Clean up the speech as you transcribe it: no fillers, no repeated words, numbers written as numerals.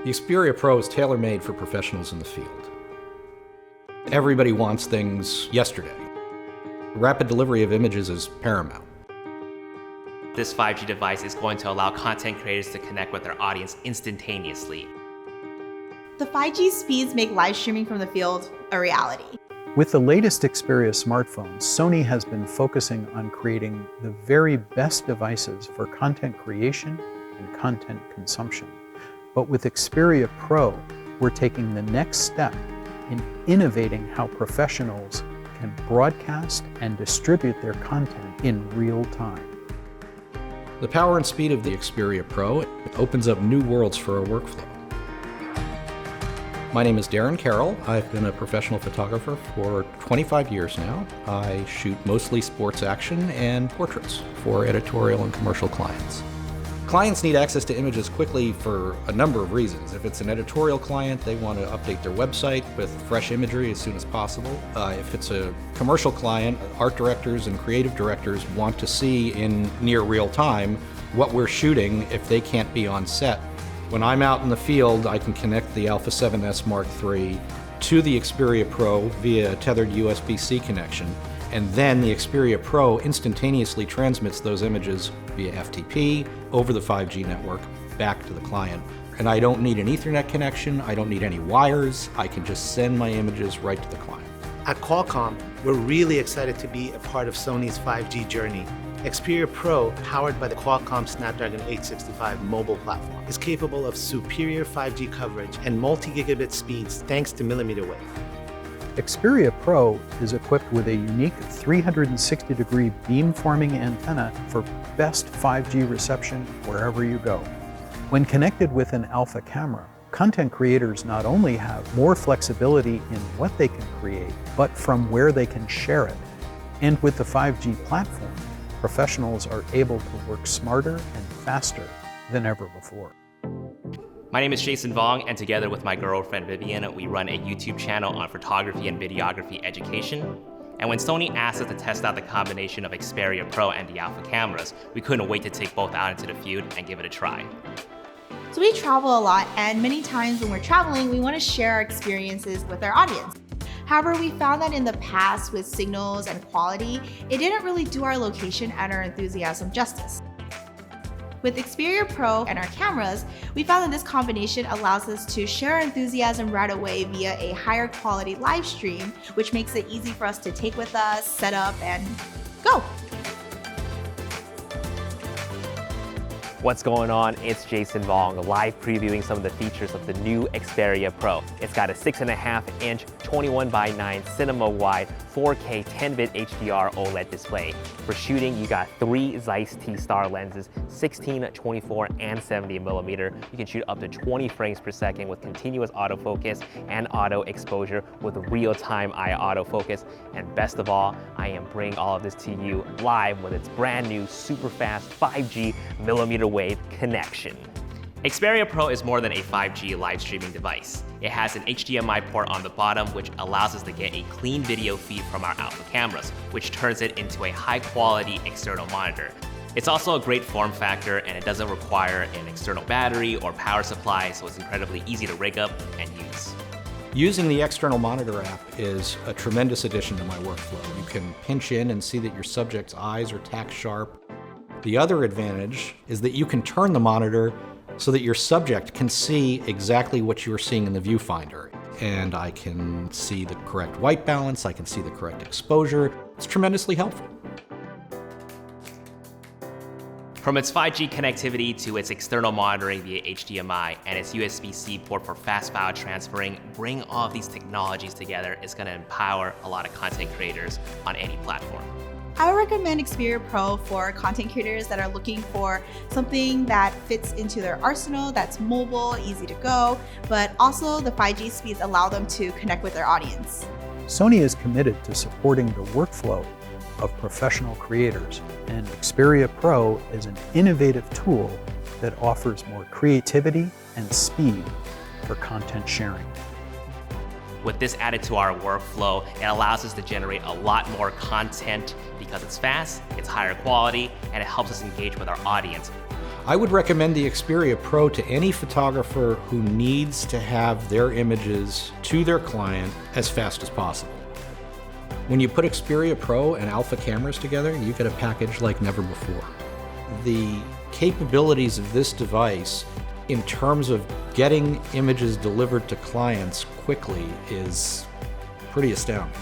The Xperia PRO is tailor-made for professionals in the field. Everybody wants things yesterday. Rapid delivery of images is paramount. This 5G device is going to allow content creators to connect with their audience instantaneously. The 5G speeds make live streaming from the field a reality. With the latest Xperia smartphones, Sony has been focusing on creating the very best devices for content creation and content consumption. But with Xperia PRO, we're taking the next step in innovating how professionals can broadcast and distribute their content in real time. The power and speed of the Xperia PRO opens up new worlds for our workflow. My name is Darren Carroll. I've been a professional photographer for 25 years now. I shoot mostly sports action and portraits for editorial and commercial clients. Clients need access to images quickly for a number of reasons. If it's an editorial client, they want to update their website with fresh imagery as soon as possible. If it's a commercial client, art directors and creative directors want to see in near real time what we're shooting if they can't be on set. When I'm out in the field, I can connect the Alpha 7S Mark III to the Xperia PRO via a tethered USB-C connection, and then the Xperia PRO instantaneously transmits those images via FTP over the 5G network back to the client. And I don't need an Ethernet connection, I don't need any wires, I can just send my images right to the client. At Qualcomm, we're really excited to be a part of Sony's 5G journey. Xperia PRO, powered by the Qualcomm Snapdragon 865 mobile platform, is capable of superior 5G coverage and multi-gigabit speeds thanks to millimeter wave. Xperia PRO is equipped with a unique 360-degree beamforming antenna for best 5G reception wherever you go. When connected with an Alpha camera, content creators not only have more flexibility in what they can create, but from where they can share it. And with the 5G platform, professionals are able to work smarter and faster than ever before. My name is Jason Vong, and together with my girlfriend Vivian, we run a YouTube channel on photography and videography education. And when Sony asked us to test out the combination of Xperia PRO and the Alpha cameras, we couldn't wait to take both out into the field and give it a try. So we travel a lot, and many times when we're traveling, we want to share our experiences with our audience. However, we found that in the past with signals and quality, it didn't really do our location and our enthusiasm justice. With Xperia PRO and our cameras, we found that this combination allows us to share our enthusiasm right away via a higher quality live stream, which makes it easy for us to take with us, set up, and go. What's going on? It's Jason Vong, live previewing some of the features of the new Xperia PRO. It's got a 6.5-inch 21:9 cinema-wide 4K 10-bit HDR OLED display. For shooting, you got 3 Zeiss T-Star lenses, 16, 24, and 70 millimeter. You can shoot up to 20 frames per second with continuous autofocus and auto exposure with real-time eye autofocus. And best of all, I am bringing all of this to you live with its brand new super fast 5G millimeter wave connection. Xperia PRO is more than a 5G live streaming device. It has an HDMI port on the bottom, which allows us to get a clean video feed from our Alpha cameras, which turns it into a high-quality external monitor. It's also a great form factor, and it doesn't require an external battery or power supply, so it's incredibly easy to rig up and use. Using the external monitor app is a tremendous addition to my workflow. You can pinch in and see that your subject's eyes are tack sharp. The other advantage is that you can turn the monitor so that your subject can see exactly what you're seeing in the viewfinder. And I can see the correct white balance, I can see the correct exposure. It's tremendously helpful. From its 5G connectivity to its external monitoring via HDMI and its USB-C port for fast file transferring, bring all of these technologies together is going to empower a lot of content creators on any platform. I would recommend Xperia PRO for content creators that are looking for something that fits into their arsenal, that's mobile, easy to go, but also the 5G speeds allow them to connect with their audience. Sony is committed to supporting the workflow of professional creators, and Xperia PRO is an innovative tool that offers more creativity and speed for content sharing. With this added to our workflow, it allows us to generate a lot more content because it's fast, it's higher quality, and it helps us engage with our audience. I would recommend the Xperia Pro to any photographer who needs to have their images to their client as fast as possible. When you put Xperia Pro and Alpha cameras together, you get a package like never before. The capabilities of this device in terms of getting images delivered to clients quickly is pretty astounding.